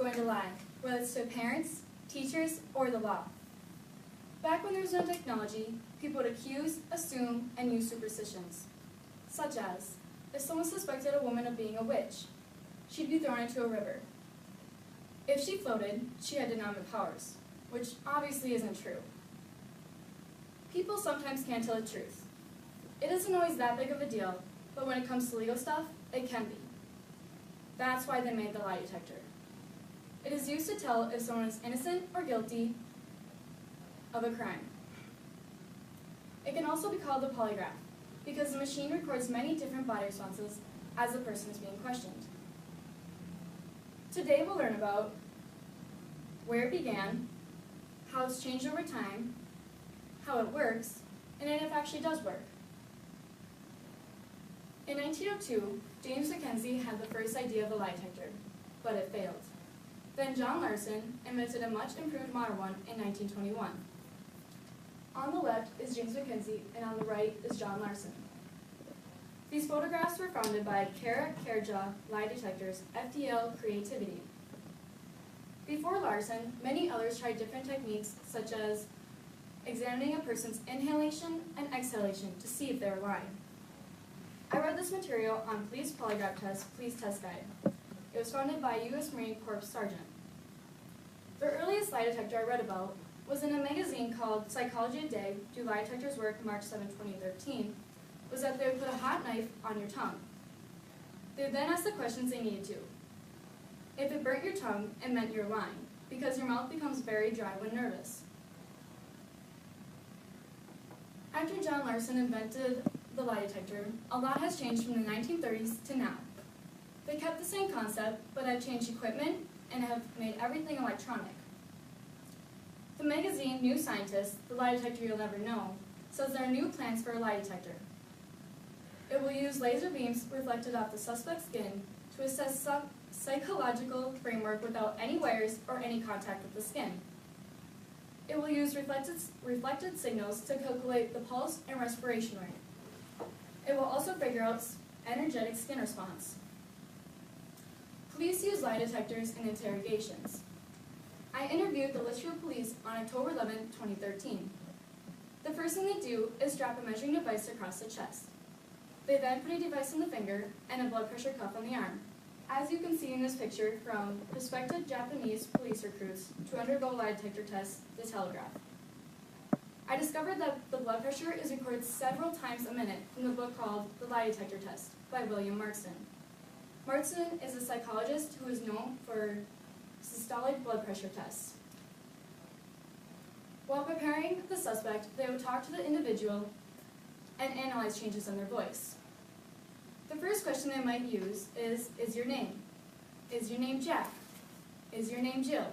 going to lie, whether it's to parents, teachers, or the law. Back when there was no technology, people would accuse, assume, and use superstitions, such as, if someone suspected a woman of being a witch, she'd be thrown into a river. If she floated, she had dynamic powers, which obviously isn't true. People sometimes can't tell the truth. It isn't always that big of a deal, but when it comes to legal stuff, it can be. That's why they made the lie detector. It is used to tell if someone is innocent or guilty of a crime. It can also be called a polygraph, because the machine records many different body responses as the person is being questioned. Today we'll learn about where it began, how it's changed over time, how it works, and if it actually does work. In 1902, James Mackenzie had the first idea of the lie detector, but it failed. Then John Larson invented a much improved modern one in 1921. On the left is James Mackenzie, and on the right is John Larson. These photographs were founded by Kara Kerja Lie Detectors, FDL Creativity. Before Larson, many others tried different techniques, such as examining a person's inhalation and exhalation to see if they were lying. I read this material on Police Polygraph Test, Police Test Guide. It was founded by a U.S. Marine Corps Sergeant. The earliest lie detector I read about was in a magazine called Psychology Today, Do Lie Detectors Work, March 7, 2013, was that they would put a hot knife on your tongue. They would then ask the questions they needed to. If it burnt your tongue, it meant you're lying, because your mouth becomes very dry when nervous. After John Larson invented the lie detector, a lot has changed from the 1930s to now. They kept the same concept, but have changed equipment and have made everything electronic. The magazine New Scientist, The Lie Detector You'll Never Know, says there are new plans for a lie detector. It will use laser beams reflected off the suspect's skin to assess psychological framework without any wires or any contact with the skin. It will use reflected signals to calculate the pulse and respiration rate. It will also figure out energetic skin response. Police use lie detectors in interrogations. I interviewed the Litchfield Police on October 11, 2013. The first thing they do is strap a measuring device across the chest. They then put a device in the finger and a blood pressure cuff on the arm. As you can see in this picture from prospective Japanese police recruits to undergo lie detector tests, the telegraph. I discovered that the blood pressure is recorded several times a minute from the book called The Lie Detector Test by William Marston. Marston is a psychologist who is known for systolic blood pressure tests. While preparing the suspect, they would talk to the individual and analyze changes in their voice. The first question they might use is your name? Is your name Jack? Is your name Jill?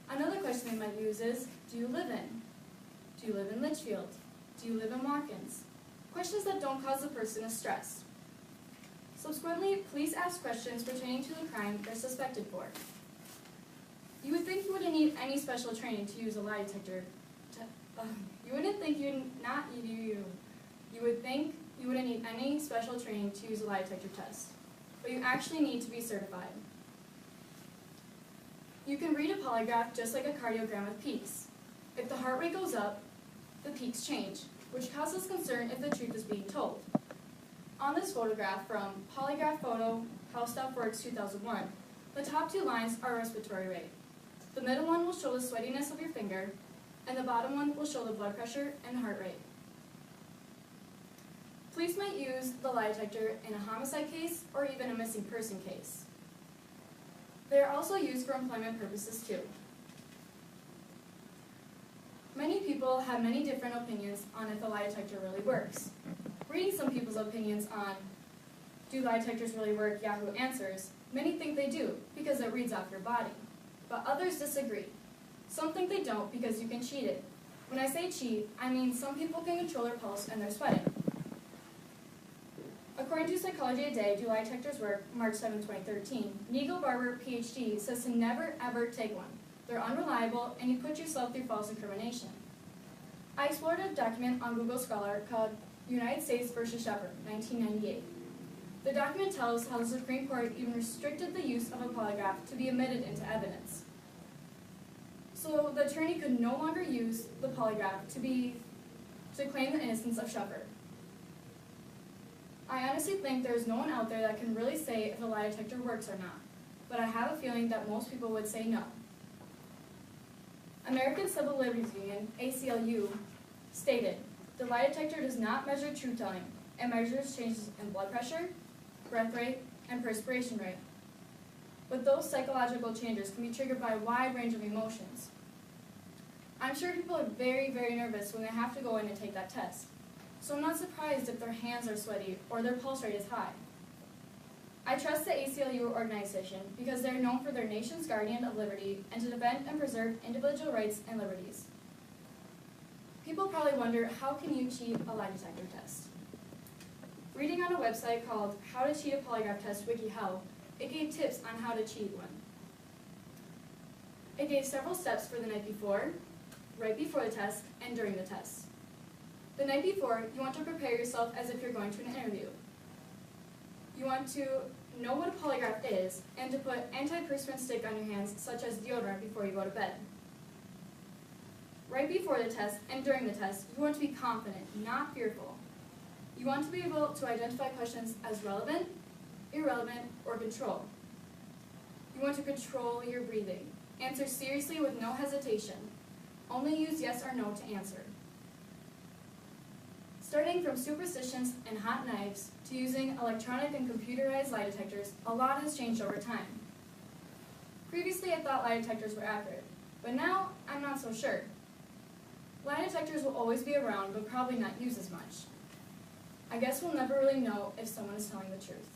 Another question they might use is, do you live in? Do you live in Litchfield? Do you live in Watkins? Questions that don't cause the person to stress. Subsequently, police ask questions pertaining to the crime they're suspected for. You would think you wouldn't need any special training to use a lie detector. You would think you wouldn't need any special training to use a lie detector test, but you actually need to be certified. You can read a polygraph just like a cardiogram with peaks. If the heart rate goes up, the peaks change, which causes concern if the truth is being told. On this photograph from Polygraph Photo, How Stuff Works 2001, the top two lines are respiratory rate. The middle one will show the sweatiness of your finger, and the bottom one will show the blood pressure and the heart rate. Police might use the lie detector in a homicide case or even a missing person case. They are also used for employment purposes too. Many people have many different opinions on if a lie detector really works. Reading some people's opinions on, do lie detectors really work, Yahoo Answers, many think they do because it reads off your body. But others disagree. Some think they don't because you can cheat it. When I say cheat, I mean some people can control their pulse and their sweating. According to Psychology Today, Do Lie Detectors Work, March 7, 2013, Nigel Barber, PhD, says to never ever take one. They're unreliable and you put yourself through false incrimination. I explored a document on Google Scholar called United States versus Shepard, 1998. The document tells how the Supreme Court even restricted the use of a polygraph to be admitted into evidence. So the attorney could no longer use the polygraph to claim the innocence of Shepard. I honestly think there is no one out there that can really say if a lie detector works or not, but I have a feeling that most people would say no. American Civil Liberties Union, ACLU, stated, "The lie detector does not measure truth-telling. It measures changes in blood pressure, breath rate, and perspiration rate. But those psychological changes can be triggered by a wide range of emotions." I'm sure people are very, very nervous when they have to go in and take that test, so I'm not surprised if their hands are sweaty or their pulse rate is high. I trust the ACLU organization because they are known for their nation's guardian of liberty and to defend and preserve individual rights and liberties. People probably wonder, how can you cheat a lie detector test? Reading on a website called How to Cheat a Polygraph Test WikiHow, it gave tips on how to cheat one. It gave several steps for the night before, right before the test, and during the test. The night before, you want to prepare yourself as if you're going to an interview. You want to know what a polygraph is and to put antiperspirant stick on your hands, such as deodorant, before you go to bed. Right before the test and during the test, you want to be confident, not fearful. You want to be able to identify questions as relevant, irrelevant, or control. You want to control your breathing. Answer seriously with no hesitation. Only use yes or no to answer. Starting from superstitions and hot knives to using electronic and computerized lie detectors, a lot has changed over time. Previously, I thought lie detectors were accurate, but now I'm not so sure. Lie detectors will always be around, but probably not used as much. I guess we'll never really know if someone is telling the truth.